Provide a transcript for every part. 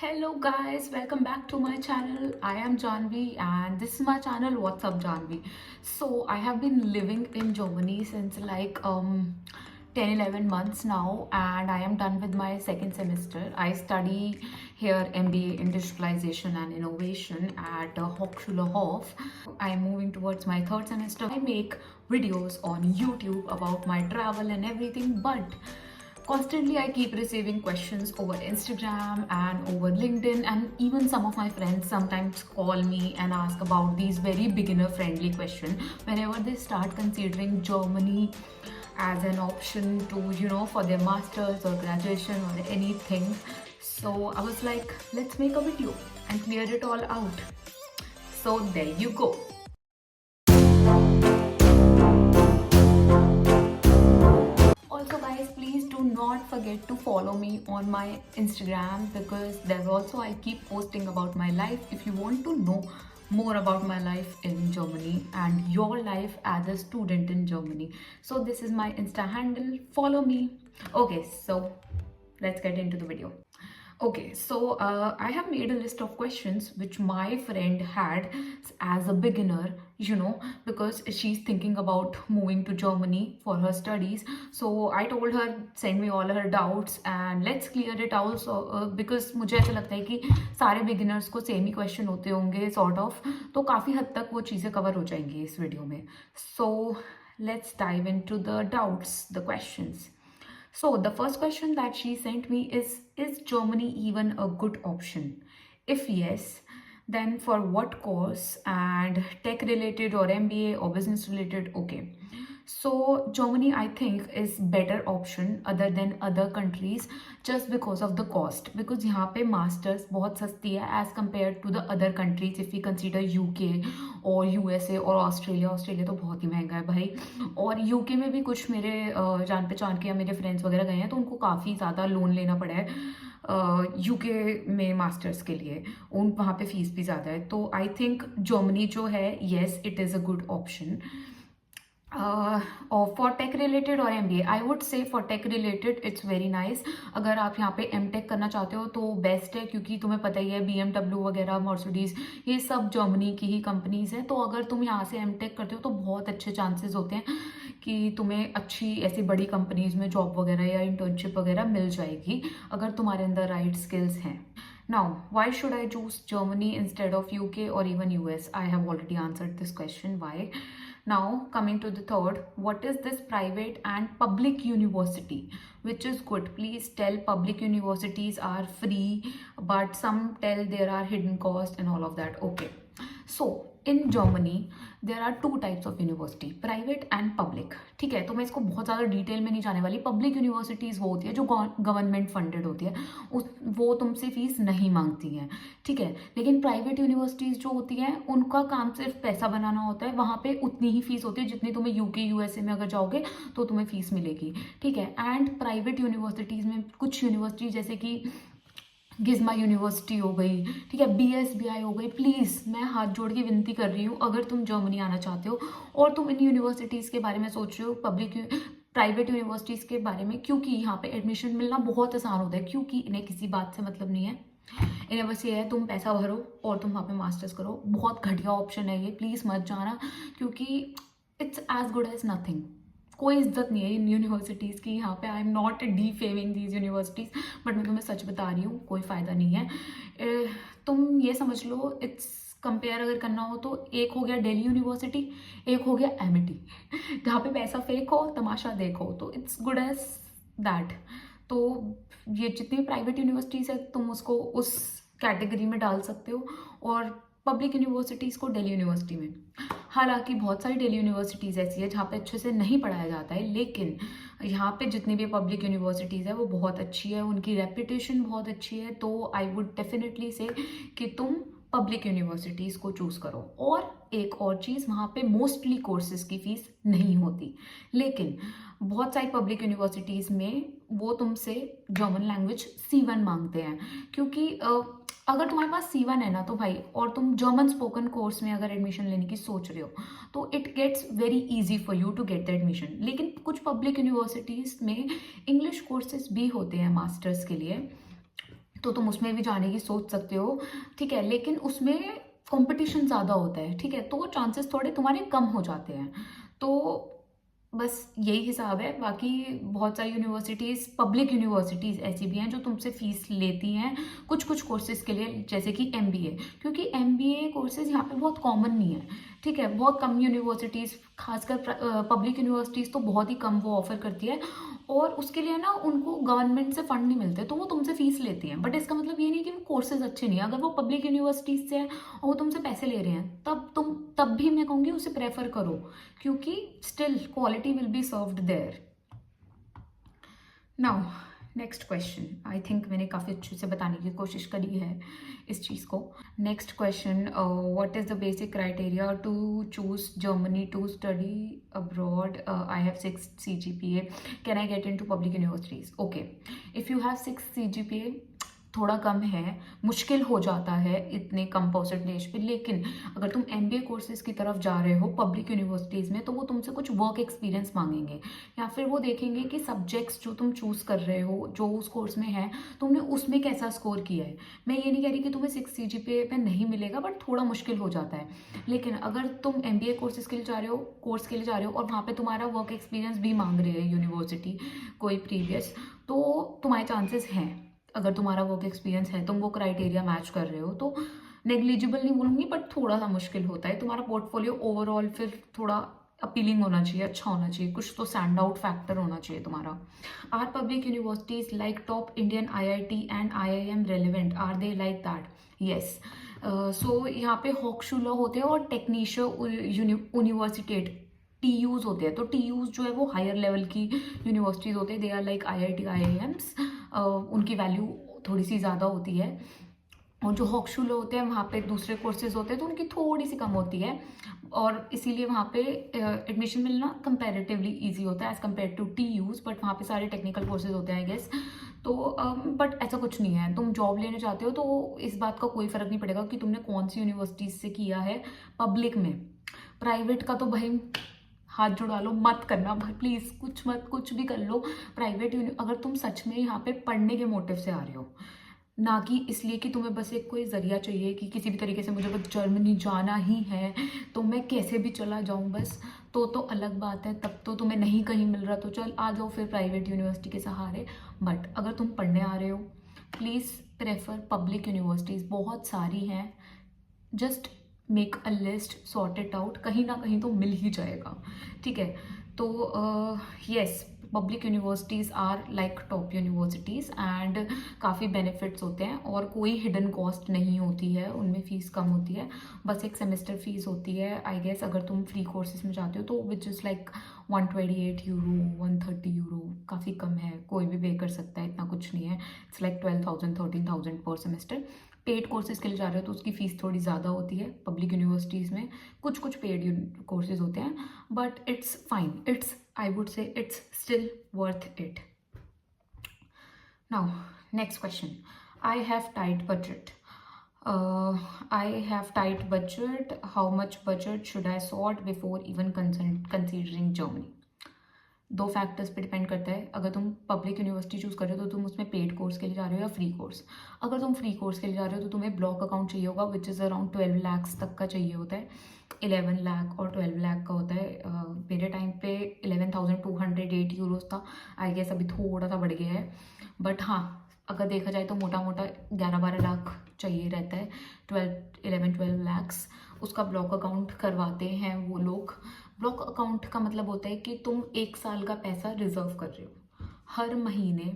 Hello guys, welcome back to my channel. I am Janvi and this is my channel What's Up Janvi. So I have been living in Germany since like 10-11 months now, and I am done with my second semester. I study here MBA in Digitalization and Innovation at Hochschule Hof. I am moving towards my third semester. I make videos on YouTube about my travel and everything, but constantly I keep receiving questions over Instagram and over LinkedIn, and even some of my friends sometimes call me and ask about these very beginner friendly questions whenever they start considering Germany as an option to, for their masters or graduation or anything. So I was like, let's make a video and clear it all out. So there you go. Also guys, please do not forget to follow me on my Instagram, because there also I keep posting about my life. If you want to know more about my life in Germany and your life as a student in Germany, so this is my Insta handle. Follow me. Okay, so let's get into the video. Okay, so I have made a list of questions which my friend had as a beginner, because she's thinking about moving to Germany for her studies. So I told her, send me all her doubts and let's clear it out. So because मुझे ऐसा लगता है कि सारे beginners को same ही question होते होंगे sort of, तो काफ़ी हद तक वो चीज़ें cover हो जाएंगी इस वीडियो में. So let's dive into the doubts, the questions. So the first question that she sent me is Germany even a good option? If yes, then for what course, and tech related or MBA or business related? Okay. So Germany I think is better option other than other countries just because of the cost, because यहाँ पे masters बहुत सस्ती है as compared to the other countries. If we consider UK और USA और Australia तो बहुत ही महंगा है भाई. और यूके में भी कुछ मेरे जान पहचान के या मेरे फ्रेंड्स वगैरह गए हैं तो उनको काफ़ी ज़्यादा लोन लेना पड़ा है यूके में मास्टर्स के लिए. उन वहाँ पे फीस भी ज़्यादा है. तो आई थिंक जर्मनी जो है, yes it is a good option. और फॉर टेक रिलेटेड और MBA I would say for tech related it's very nice. अगर आप यहाँ पे MTech करना चाहते हो तो बेस्ट है, क्योंकि तुम्हें पता ही है BMW वगैरह, मर्सिडीज, ये सब जर्मनी की ही कंपनीज हैं. तो अगर तुम यहाँ से MTech करते हो तो बहुत अच्छे चांसेस होते हैं कि तुम्हें अच्छी ऐसी बड़ी कंपनीज में जॉब वगैरह या इंटर्नशिप वगैरह मिल जाएगी अगर तुम्हारे अंदर राइट स्किल्स हैं. Now, why should I choose Germany instead of UK or even US? I have already answered this question. Why? Now, coming to the third, what is this private and public university? Which is good? Please tell. Public universities are free, but some tell there are hidden costs and all of that. Okay. So, in Germany, there are two types of university, private and public. ठीक है, तो मैं इसको बहुत ज़्यादा detail में नहीं जाने वाली. पब्लिक यूनिवर्सिटीज़ वो होती है जो गवर्नमेंट फंडेड होती है, वो तुमसे फीस नहीं मांगती हैं. ठीक है, लेकिन प्राइवेट यूनिवर्सिटीज़ जो होती हैं उनका काम सिर्फ पैसा बनाना होता है. वहाँ पे उतनी ही फीस होती है जितनी तुम्हें UK USA में अगर जाओगे तो तुम्हें फीस मिलेगी. ठीक है, एंड प्राइवेट यूनिवर्सिटीज़ में कुछ यूनिवर्सिटी जैसे कि गिज़मा यूनिवर्सिटी हो गई, ठीक है, BSBI हो गई, प्लीज़ मैं हाथ जोड़ के विनती कर रही हूँ, अगर तुम जर्मनी आना चाहते हो और तुम इन यूनिवर्सिटीज़ के बारे में सोच रहे हो, प्राइवेट यूनिवर्सिटीज़ के बारे में, क्योंकि यहाँ पे एडमिशन मिलना बहुत आसान होता है, क्योंकि इन्हें किसी बात से मतलब नहीं है. इन्हें बस ये है तुम पैसा भरो और तुम वहाँ पे मास्टर्स करो. बहुत घटिया ऑप्शन है ये, प्लीज़ मत जाना, क्योंकि it's as good as nothing. कोई इज्जत नहीं है इन यूनिवर्सिटीज़ की यहाँ पे. I am not defaming these universities, but मैं तुम्हें सच बता रही हूँ, कोई फ़ायदा नहीं है. तुम ये समझ लो, इट्स कंपेयर अगर करना हो तो एक हो गया दिल्ली यूनिवर्सिटी, एक हो गया MIT, जहाँ पे पैसा फेंको तमाशा देखो. तो इट्स गुड एज दैट. तो ये जितनी प्राइवेट यूनिवर्सिटीज़ है तुम उसको उस कैटेगरी में डाल सकते हो, और पब्लिक यूनिवर्सिटीज़ को दिल्ली यूनिवर्सिटी में. हालांकि बहुत सारी दिल्ली यूनिवर्सिटीज़ ऐसी है जहाँ पे अच्छे से नहीं पढ़ाया जाता है, लेकिन यहाँ पे जितनी भी पब्लिक यूनिवर्सिटीज़ है वो बहुत अच्छी है, उनकी रेपुटेशन बहुत अच्छी है. तो आई वुड डेफिनेटली से कि तुम पब्लिक यूनिवर्सिटीज़ को चूज़ करो. और एक और चीज़, वहाँ पे मोस्टली कोर्सेज़ की फ़ीस नहीं होती, लेकिन बहुत सारी पब्लिक यूनिवर्सिटीज़ में वो तुमसे जर्मन लैंग्वेज C1 मांगते हैं, क्योंकि अगर तुम्हारे पास C1 है ना तो भाई, और तुम जर्मन स्पोकन कोर्स में अगर एडमिशन लेने की सोच रहे हो तो it gets very easy for you to get the admission. लेकिन कुछ पब्लिक यूनिवर्सिटीज़ में इंग्लिश कोर्सेज भी होते हैं मास्टर्स के लिए, तो तुम उसमें भी जाने की सोच सकते हो, ठीक है, लेकिन उसमें कंपटीशन ज़्यादा होता है, ठीक है, तो चांसेस थोड़े तुम्हारे कम हो जाते हैं। तो बस यही हिसाब है। बाकी बहुत सारी यूनिवर्सिटीज़, पब्लिक यूनिवर्सिटीज़ ऐसी भी हैं जो तुमसे फीस लेती हैं कुछ कुछ कोर्सेज़ के लिए, जैसे कि एमबीए, क्योंकि एमबीए कोर्सेज़ यहाँ पे बहुत कॉमन नहीं है, ठीक है, बहुत कम यूनिवर्सिटीज़, खासकर पब्लिक यूनिवर्सिटीज़ तो बहुत ही कम वो ऑफर करती है, और उसके लिए ना उनको गवर्नमेंट से फंड नहीं मिलते, तो वो तुमसे फीस लेती हैं। बट इसका मतलब ये नहीं कि वो कोर्सेज अच्छे नहीं है। अगर वो पब्लिक यूनिवर्सिटीज से हैं और वो तुमसे पैसे ले रहे हैं, तब भी मैं कहूँगी उसे प्रेफर करो, क्योंकि still quality will be served there. Now next question, I think मैंने काफ़ी अच्छे से बताने की कोशिश करी है इस चीज़ को। Next question, what is the basic criteria to choose Germany to study abroad? I have 6 CGPA, can I get into public universities? Okay, if you have 6 CGPA थोड़ा कम है, मुश्किल हो जाता है इतने कम परसेंटेज पे, लेकिन अगर तुम एमबीए कोर्सेज की तरफ जा रहे हो पब्लिक यूनिवर्सिटीज़ में, तो वो तुमसे कुछ वर्क एक्सपीरियंस मांगेंगे, या फिर वो देखेंगे कि सब्जेक्ट्स जो तुम चूज़ कर रहे हो, जो उस कोर्स में है, तुमने उसमें कैसा स्कोर किया है। मैं ये नहीं कह रही कि तुम्हें 6 CGPA पे नहीं मिलेगा, बट थोड़ा मुश्किल हो जाता है। लेकिन अगर तुम एमबीए कोर्सेज के लिए जा रहे हो, कोर्स के लिए जा रहे हो, और वहाँ पर तुम्हारा वर्क एक्सपीरियंस भी मांग रहे हैं यूनिवर्सिटी कोई प्रीवियस, तो तुम्हारे चांसेस हैं, अगर तुम्हारा वर्क एक्सपीरियंस है, तुम वो क्राइटेरिया मैच कर रहे हो, तो नेग्लिजिबल नहीं बोलूँगी, बट थोड़ा सा मुश्किल होता है। तुम्हारा पोर्टफोलियो ओवरऑल फिर थोड़ा अपीलिंग होना चाहिए, अच्छा होना चाहिए, कुछ तो स्टैंड आउट फैक्टर होना चाहिए तुम्हारा। Are public universities like top Indian IIT and IIM relevant? Are they like that? Yes. So यहाँ पे हॉक्सुला होते हैं और टेक्नीशिया यूनिवर्सिटेट, TUs होते हैं। तो TUs जो है वो हायर लेवल की यूनिवर्सिटीज़ होते हैं, they are like IIT IIMs, उनकी वैल्यू थोड़ी सी ज़्यादा होती है। और जो हॉक्सुला होते हैं वहाँ पे दूसरे कोर्सेज होते हैं, तो उनकी थोड़ी सी कम होती है, और इसीलिए वहाँ पे एडमिशन मिलना कंपैरेटिवली इजी होता है as compare to TUs, but वहाँ पे सारे टेक्निकल कोर्सेज होते हैं आई गेस। तो बट ऐसा कुछ नहीं है, तुम जॉब लेने चाहते हो तो इस बात का कोई फ़र्क नहीं पड़ेगा कि तुमने कौन सी यूनिवर्सिटीज़ से किया है पब्लिक में। प्राइवेट का तो भाई हाथ जुड़ा लो, मत करना प्लीज़, कुछ मत, कुछ भी कर लो। प्राइवेट अगर तुम सच में यहाँ पे पढ़ने के मोटिव से आ रहे हो, ना कि इसलिए कि तुम्हें बस एक कोई ज़रिया चाहिए कि किसी भी तरीके से मुझे बस जर्मनी जाना ही है, तो मैं कैसे भी चला जाऊँ बस, तो अलग बात है, तब तो तुम्हें नहीं कहीं मिल रहा, तो चल आ जाओ फिर प्राइवेट यूनिवर्सिटी के सहारे। बट अगर तुम पढ़ने आ रहे हो, प्लीज़ प्रेफर पब्लिक यूनिवर्सिटीज़, बहुत सारी हैं, just make a list, sort it out, कहीं ना कहीं तो मिल ही जाएगा, ठीक है। तो yes, public universities are like top universities, and काफ़ी बेनिफिट्स होते हैं, और कोई हिडन कॉस्ट नहीं होती है उनमें, फ़ीस कम होती है, बस एक सेमेस्टर फीस होती है आई गेस, अगर तुम फ्री कोर्सेज में जाते हो तो, which is like 128 euro, 130 euro, काफ़ी कम है, कोई भी पे कर सकता है, इतना कुछ नहीं है। इट्स लाइक 12,000 13,000 पर सेमेस्टर। पेड कोर्सेज के लिए जा रहे हो तो उसकी फ़ीस थोड़ी ज़्यादा होती है पब्लिक यूनिवर्सिटीज़ में, कुछ कुछ पेड कोर्सेज होते हैं, but it's fine, it's, I would say it's still worth it. Now next question, I have tight budget, how much budget should I sort before even considering Germany? दो factors पे depend करता है। अगर तुम public university choose कर रहे हो तो तुम उसमें पेड कोर्स के लिए जा रहे हो या फ्री कोर्स। अगर तुम फ्री कोर्स के लिए जा रहे हो तो तुम्हें ब्लॉक अकाउंट चाहिए होगा, विच इज़ अराउंड 12 लाख तक का चाहिए होता है। 11 लाख और 12 लाख का होता है। मेरे टाइम पे 11,208 यूरोज था, आई गेस अभी थोड़ा सा बढ़ गया है, बट हाँ, अगर देखा जाए तो मोटा मोटा 11-12 लाख चाहिए रहता है। 11-12 लैक्स उसका ब्लॉक अकाउंट करवाते हैं वो लोग। ब्लॉक अकाउंट का मतलब होता है कि तुम 1 साल का पैसा रिजर्व कर रहे हो, हर महीने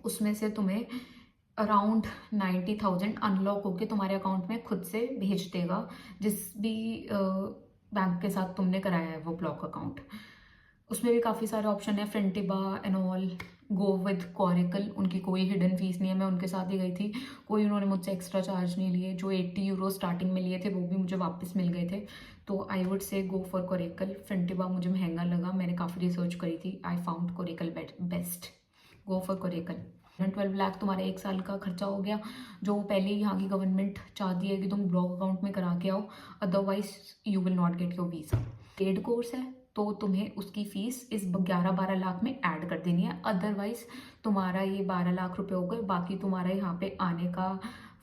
उसमें से तुम्हें अराउंड 90,000 अनलॉक होके तुम्हारे अकाउंट में खुद से भेज देगा, जिस भी बैंक के साथ तुमने कराया है वो ब्लॉक अकाउंट। उसमें भी काफ़ी सारे ऑप्शन है, Fintiba and all, go with Coracle, उनकी कोई हिडन फीस नहीं है, मैं उनके साथ ही गई थी, कोई उन्होंने मुझसे एक्स्ट्रा चार्ज नहीं लिए। जो 80 यूरो स्टार्टिंग में लिए थे वो भी मुझे वापस मिल गए थे। तो I would say go for coracle. फिनटिबा मुझे महंगा लगा, मैंने काफ़ी रिसर्च करी थी, I found coracle best, go for coracle. 12 lakh तुम्हारा 1 साल का खर्चा हो गया, जो पहले ही यहाँ की गवर्नमेंट चाहती है कि तुम ब्लॉक अकाउंट में करा के आओ, otherwise you will not get your visa. Paid course है, तो तुम्हें उसकी फ़ीस इस 11-12 लाख में ऐड कर देनी है। अदरवाइज़ तुम्हारा ये 12 लाख रुपए हो गए, बाकी तुम्हारा यहाँ पे आने का,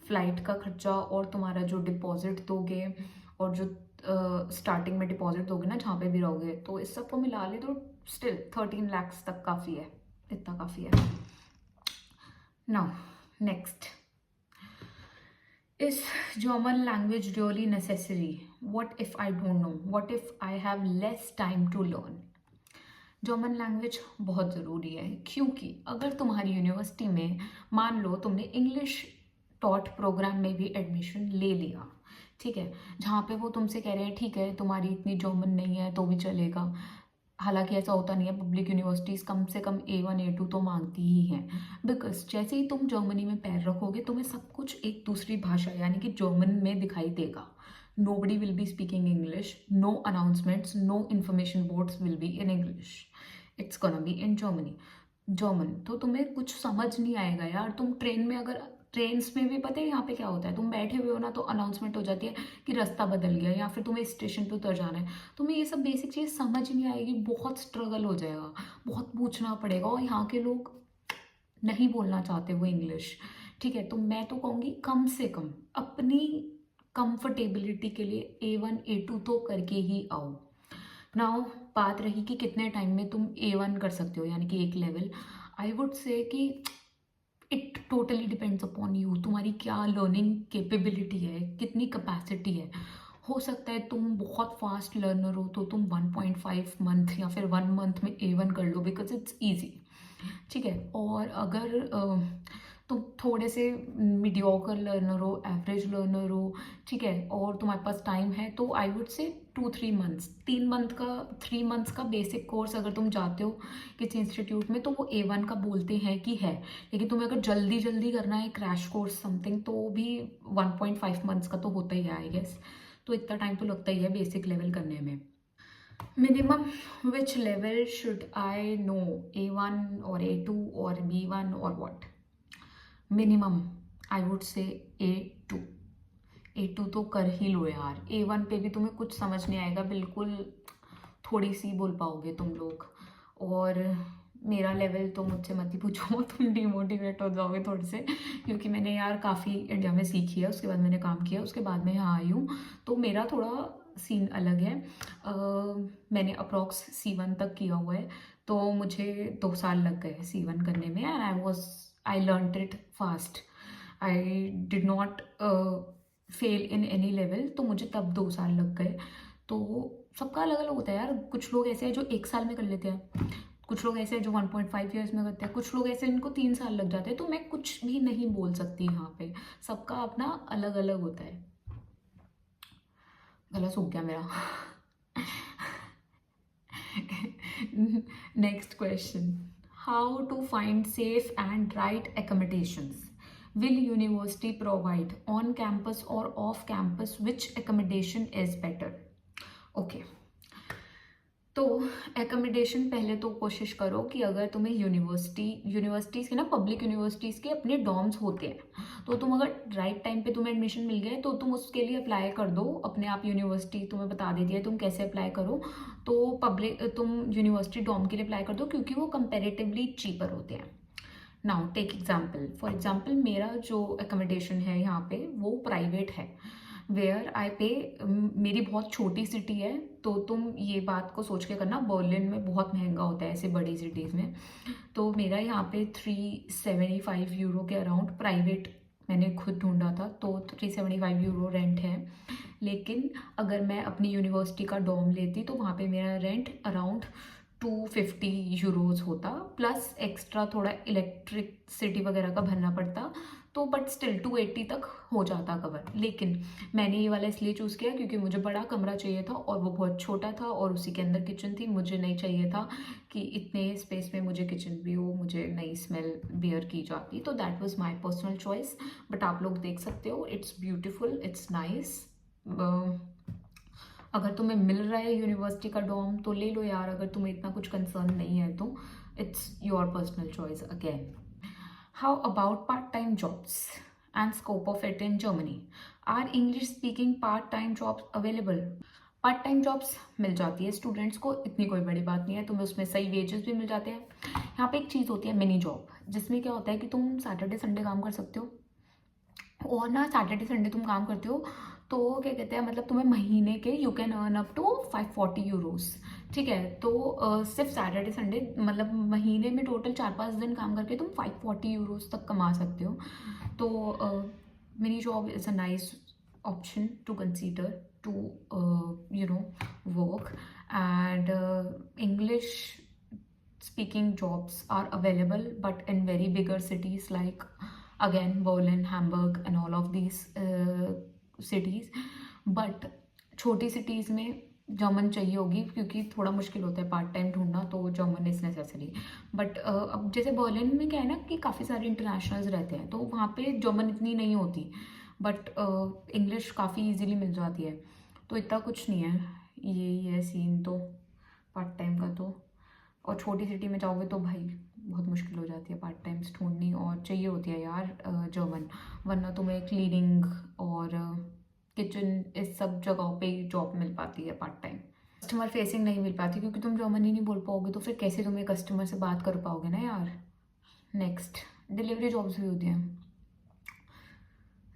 फ़्लाइट का खर्चा और तुम्हारा जो डिपॉज़िट दोगे और जो स्टार्टिंग में डिपॉज़िट दोगे ना जहाँ पे भी रहोगे, तो इस सबको मिला ले तो स्टिल 13 लैक्स तक काफ़ी है, इतना काफ़ी है। Now next, is German language really necessary? What if I don't know? What if I have less time to learn? German language बहुत ज़रूरी है, क्योंकि अगर तुम्हारी यूनिवर्सिटी में मान लो तुमने इंग्लिश टॉट प्रोग्राम में भी एडमिशन ले लिया, ठीक है, जहाँ पे वो तुमसे कह रहे हैं ठीक है तुम्हारी इतनी जर्मन नहीं है तो भी चलेगा। हालांकि ऐसा होता नहीं है, पब्लिक यूनिवर्सिटीज़ कम से कम A1 A2 तो मांगती ही हैं, बिकॉज जैसे ही तुम जर्मनी में पैर रखोगे तुम्हें सब कुछ एक दूसरी भाषा यानी कि जर्मन में दिखाई देगा। nobody will be speaking English, no announcements, no information boards will be in English, it's gonna be in German। तो तुम्हें कुछ समझ नहीं आएगा यार। तुम ट्रेन में, अगर ट्रेन्स में भी पता है यहाँ पे क्या होता है, तुम बैठे हुए हो ना तो अनाउंसमेंट हो जाती है कि रास्ता बदल गया या फिर तुम्हें स्टेशन पे उतर जाना है, तुम्हें ये सब बेसिक चीज़ समझ नहीं आएगी, बहुत स्ट्रगल हो जाएगा, बहुत पूछना पड़ेगा, और यहाँ के लोग नहीं बोलना चाहते वो इंग्लिश, ठीक है। तो मैं तो कहूँगी कम से कम अपनी कंफर्टेबिलिटी के लिए A1 A2 तो करके ही आओ। नाउ बात रही कि कितने टाइम में तुम A1 कर सकते हो यानी कि एक लेवल, आई वुड से कि it totally depends upon you, तुम्हारी क्या लर्निंग कैपेबिलिटी है, कितनी कैपेसिटी है। हो सकता है तुम बहुत फास्ट लर्नर हो तो तुम 1.5 मंथ या फिर 1 मंथ में A1 कर लो बिकॉज इट्स ईजी, ठीक है। और अगर तुम थोड़े से मीडियोकर लर्नर हो, एवरेज लर्नर हो, ठीक है, और तुम्हारे पास टाइम है तो I would say 2-3 months, 3 months का बेसिक कोर्स अगर तुम जाते हो किसी इंस्टीट्यूट में तो वो A1 का बोलते हैं कि है। लेकिन तुम्हें अगर जल्दी जल्दी करना है क्रैश कोर्स समथिंग तो भी 1.5 मंथ्स का तो होता ही है आई गेस। तो इतना टाइम तो लगता ही है बेसिक लेवल करने में। Minimum, which level should I know? A1 or A2 or B1 or what? Minimum, I would say A2। A2 तो कर ही लो यार, A1 पे भी तुम्हें कुछ समझ नहीं आएगा, बिल्कुल थोड़ी सी बोल पाओगे तुम लोग। और मेरा लेवल तो मुझसे मत ही पूछो, तुम डिमोटिवेट हो जाओगे थोड़े से, क्योंकि मैंने यार काफ़ी इंडिया में सीखी है, उसके बाद मैंने काम किया, उसके बाद मैं यहाँ आई हूँ, तो मेरा थोड़ा सीन अलग है। मैंने अप्रॉक्स C1 तक किया हुआ है, तो मुझे 2 साल लग गए C1 करने में, and I learned it fast, I did not fail in any level, तो मुझे तब 2 साल लग गए। तो सबका अलग अलग होता है यार, कुछ लोग ऐसे हैं जो 1 साल में कर लेते हैं, कुछ लोग ऐसे हैं जो 1.5 ईयर्स में करते हैं, कुछ लोग ऐसे इनको 3 साल लग जाते हैं। तो मैं कुछ भी नहीं बोल सकती यहाँ पे, सबका अपना अलग अलग होता है। गला सूख गया मेरा। Next question, how to find safe and right accommodations? Will university provide on campus or off campus? Which accommodation is better? Okay, तो एकोमोडेशन पहले तो कोशिश करो कि अगर तुम्हें यूनिवर्सिटीज़ के ना, पब्लिक यूनिवर्सिटीज़ के अपने डॉर्म्स होते हैं, तो तुम अगर राइट टाइम पे तुम्हें एडमिशन मिल गया तो तुम उसके लिए अप्लाई कर दो अपने आप, यूनिवर्सिटी तुम्हें बता देती है तुम कैसे अप्लाई करो। तो तुम यूनिवर्सिटी डॉर्म के लिए अप्लाई कर दो क्योंकि वो कंपेरेटिवली चीपर होते हैं। Now take example, for example मेरा जो एकोमोडेशन है यहाँ पे वो प्राइवेट है, वेयर आई पे, मेरी बहुत छोटी सिटी है, तो तुम ये बात को सोच के करना, बर्लिन में बहुत महंगा होता है ऐसे बड़ी सिटीज़ में। तो मेरा यहाँ पे 375 यूरो के अराउंड प्राइवेट मैंने खुद ढूंढा था, तो 375 यूरो रेंट है। लेकिन अगर मैं अपनी यूनिवर्सिटी का डॉर्म लेती तो वहाँ पे मेरा रेंट अराउंड 250 यूरोज़ होता, प्लस एक्स्ट्रा थोड़ा इलेक्ट्रिसिटी वगैरह का भरना पड़ता, तो बट स्टिल 280 तक हो जाता कवर। लेकिन मैंने ये वाला इसलिए चूज़ किया क्योंकि मुझे बड़ा कमरा चाहिए था और वो बहुत छोटा था और उसी के अंदर किचन थी। मुझे नहीं चाहिए था कि इतने स्पेस में मुझे किचन भी हो, मुझे नई स्मेल बियर की जाती, तो that was my personal choice. But आप लोग देख सकते हो, इट्स ब्यूटीफुल, इट्स नाइस। अगर तुम्हें मिल रहा है यूनिवर्सिटी का डॉर्म तो ले लो यार, अगर तुम्हें इतना कुछ कंसर्न नहीं है तो it's your personal choice again. How about part time jobs and scope of it in Germany? Are English speaking part time jobs available? Part time jobs मिल जाती है स्टूडेंट्स को, इतनी कोई बड़ी बात नहीं है, तुम्हें उसमें सही वेजेस भी मिल जाते हैं। यहाँ पे एक चीज़ होती है मिनी जॉब, जिसमें क्या होता है कि तुम सैटरडे संडे काम कर सकते हो, और ना सैटरडे संडे तुम काम करते हो तो क्या कहते हैं, मतलब तुम्हें महीने के you can earn up to 540 euros. ठीक है, तो सिर्फ सैटरडे संडे मतलब महीने में टोटल 4-5 दिन काम करके तुम 540 यूरोज तक कमा सकते हो। तो mini job is a nice option to consider to work. And English speaking jobs are available, but in very bigger cities like again Berlin, Hamburg and all of these cities. But छोटी cities में German चाहिए होगी, क्योंकि थोड़ा मुश्किल होता है part time ढूंढना, तो जर्मन इज़ नेसेसरी। बट अब जैसे बर्लिन में क्या है ना कि काफ़ी सारे इंटरनेशनल्स रहते हैं, तो वहाँ पे जर्मन इतनी नहीं होती, बट इंग्लिश काफ़ी इजीली मिल जाती है, तो इतना कुछ नहीं है। यही है सीन तो पार्ट टाइम का तो। और छोटी सिटी में जाओगे तो भाई बहुत मुश्किल हो जाती है पार्ट टाइम्स ढूंढनी, और चाहिए होती है यार जर्मन, वरना तुम्हें क्लीनिंग और किचन इस सब जगहों पे जॉब मिल पाती है पार्ट टाइम। कस्टमर फेसिंग नहीं मिल पाती, क्योंकि तुम जर्मन ही नहीं बोल पाओगे तो फिर कैसे तुम्हें कस्टमर से बात कर पाओगे ना यार। नेक्स्ट, डिलीवरी जॉब्स भी होती हैं।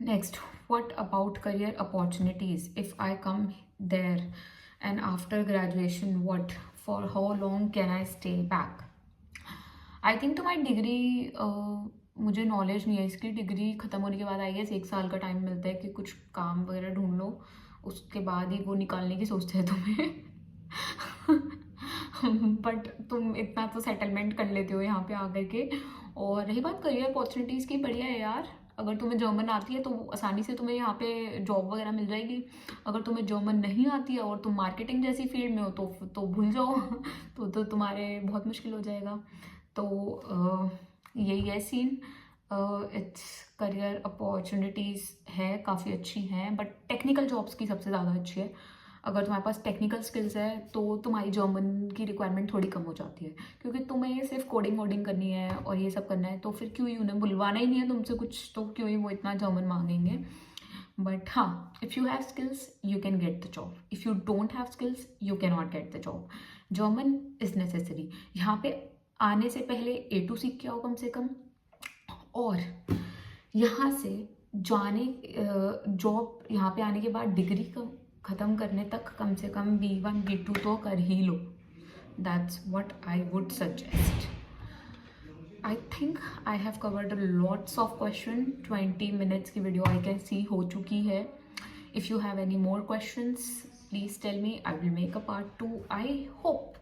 Next, what about career opportunities? If I come there and after graduation, what? For how long can I stay back? I think तुम्हारी डिग्री मुझे नॉलेज नहीं है इसकी, डिग्री ख़त्म होने के बाद आई गेस 1 साल का टाइम मिलता है कि कुछ काम वगैरह ढूंढ लो, उसके बाद ही वो निकालने की सोचते हैं तुम्हें। बट तुम इतना तो सेटलमेंट कर लेते हो यहाँ पे आकर के। और रही बात करियर अपॉर्चुनिटीज़ की, बढ़िया है यार, अगर तुम्हें जर्मन आती है तो आसानी से तुम्हें यहाँ पे जॉब वगैरह मिल जाएगी। अगर तुम्हें जर्मन नहीं आती है और तुम मार्केटिंग जैसी फील्ड में हो तो भूल जाओ। तो तुम्हारे बहुत मुश्किल हो जाएगा। तो यही है सीन। इट्स करियर अपॉर्चुनिटीज़ है काफ़ी अच्छी हैं, बट टेक्निकल जॉब्स की सबसे ज़्यादा अच्छी है। अगर तुम्हारे पास टेक्निकल स्किल्स है तो तुम्हारी जर्मन की रिक्वायरमेंट थोड़ी कम हो जाती है, क्योंकि तुम्हें सिर्फ कोडिंग वोडिंग करनी है और ये सब करना है, तो फिर क्यों ही उन्हें बुलवाना ही नहीं है तुमसे कुछ, तो क्यों ही वो इतना जर्मन मांगेंगे। बट हाँ, if you have skills you can get the job, if you don't have skills you can not get the job. German is necessary. यहाँ पे आने से पहले A2 सीख के आओ कम से कम, और यहाँ से जाने जॉब यहाँ पे आने के बाद डिग्री ख़त्म करने तक कम से कम B1 B2 तो कर ही लो। That's what I would suggest. I think I have covered lots of question. 20 minutes की वीडियो आई कैन सी हो चुकी है। If you have any more questions please tell me, I will make a part 2। I hope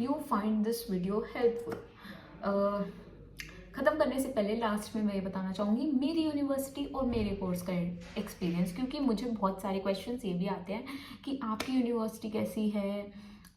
you find this video helpful. ख़त्म करने से पहले last में मैं ये बताना चाहूँगी मेरी यूनिवर्सिटी और मेरे कोर्स का एक्सपीरियंस, क्योंकि मुझे बहुत सारे क्वेश्चंस ये भी आते हैं कि आपकी यूनिवर्सिटी कैसी है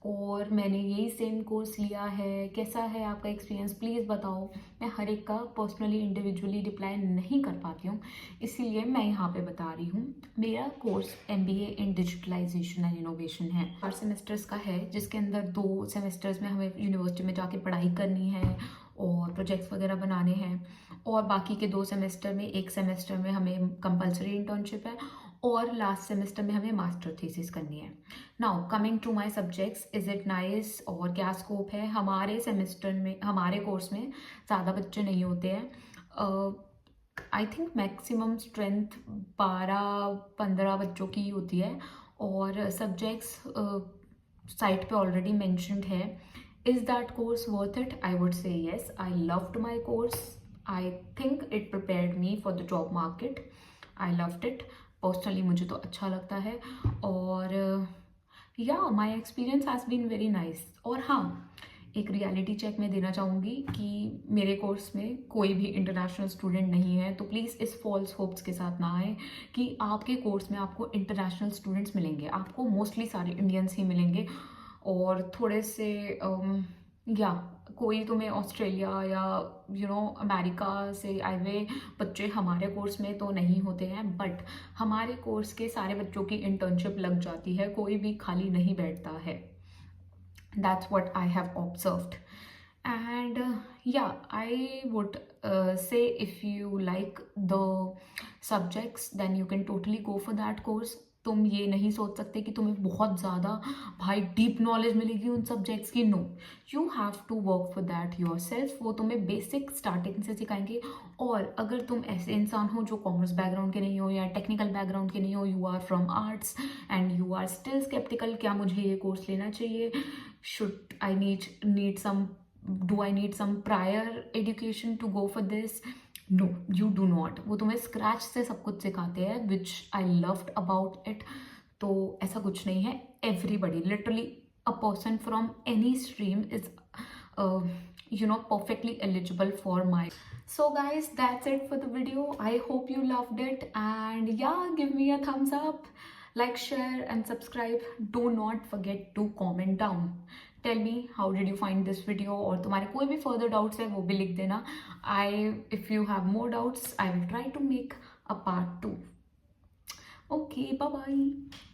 और मैंने यही सेम कोर्स लिया है, कैसा है आपका एक्सपीरियंस, प्लीज़ बताओ। मैं हर एक का पर्सनली इंडिविजुअली रिप्लाई नहीं कर पाती हूँ, इसीलिए मैं यहाँ पे बता रही हूँ। मेरा course MBA in digitalization and innovation है, 4 सेमेस्टर्स का है, जिसके अंदर 2 सेमेस्टर्स में हमें यूनिवर्सिटी में जाके पढ़ाई करनी है और प्रोजेक्ट्स वगैरह बनाने हैं, और बाकी के 2 सेमेस्टर में, 1 सेमेस्टर में हमें कंपलसरी इंटर्नशिप है, और लास्ट सेमेस्टर में हमें मास्टर थीसिस करनी है। Now coming to my subjects, is it nice और क्या स्कोप है। हमारे सेमेस्टर में, हमारे कोर्स में ज़्यादा बच्चे नहीं होते हैं। आई थिंक मैक्सिमम स्ट्रेंथ 12-15 बच्चों की होती है, और सब्जेक्ट्स साइट पे ऑलरेडी मैंशनड है। Is that course worth it? I would say yes. I loved my course. I think it prepared me for the job market. I loved it. Personally मुझे तो अच्छा लगता है, और my experience has been very nice. और हाँ, एक reality check मैं देना चाहूँगी कि मेरे कोर्स में कोई भी इंटरनेशनल स्टूडेंट नहीं है, तो प्लीज़ इस फॉल्स होप्स के साथ ना आए कि आपके कोर्स में आपको इंटरनेशनल स्टूडेंट्स मिलेंगे। आपको मोस्टली सारे इंडियंस ही मिलेंगे, और थोड़े से या कोई तुम्हें ऑस्ट्रेलिया या अमेरिका से आए हुए बच्चे हमारे कोर्स में तो नहीं होते हैं, बट हमारे कोर्स के सारे बच्चों की इंटर्नशिप लग जाती है, कोई भी खाली नहीं बैठता है। That's what I have observed. And I would say if you like the subjects then you can totally go for that course. तुम ये नहीं सोच सकते कि तुम्हें बहुत ज़्यादा भाई डीप नॉलेज मिलेगी उन सब्जेक्ट्स की। No, you have to work for that yourself. वो तुम्हें बेसिक स्टार्टिंग से सिखाएंगे। और अगर तुम ऐसे इंसान हो जो कॉमर्स बैकग्राउंड के नहीं हो या टेक्निकल बैकग्राउंड के नहीं हो, you are from arts and you are still sceptical, क्या मुझे ये कोर्स लेना चाहिए, should I need some, do I need some prior education to go for this, no you do not. वो तुम्हें स्क्रैच से सब कुछ सिखाते हैं, which I loved about it. तो ऐसा कुछ नहीं है, everybody, literally a person from any stream is perfectly eligible for my. So guys, that's it for the video. I hope you loved it, and yeah, give me a thumbs up, like, share and subscribe. Do not forget to comment down, tell me how did you find this video, और तुम्हारे कोई भी further doubts है वो भी लिख देना. If you have more doubts, I will try to make a part 2. Okay, bye bye.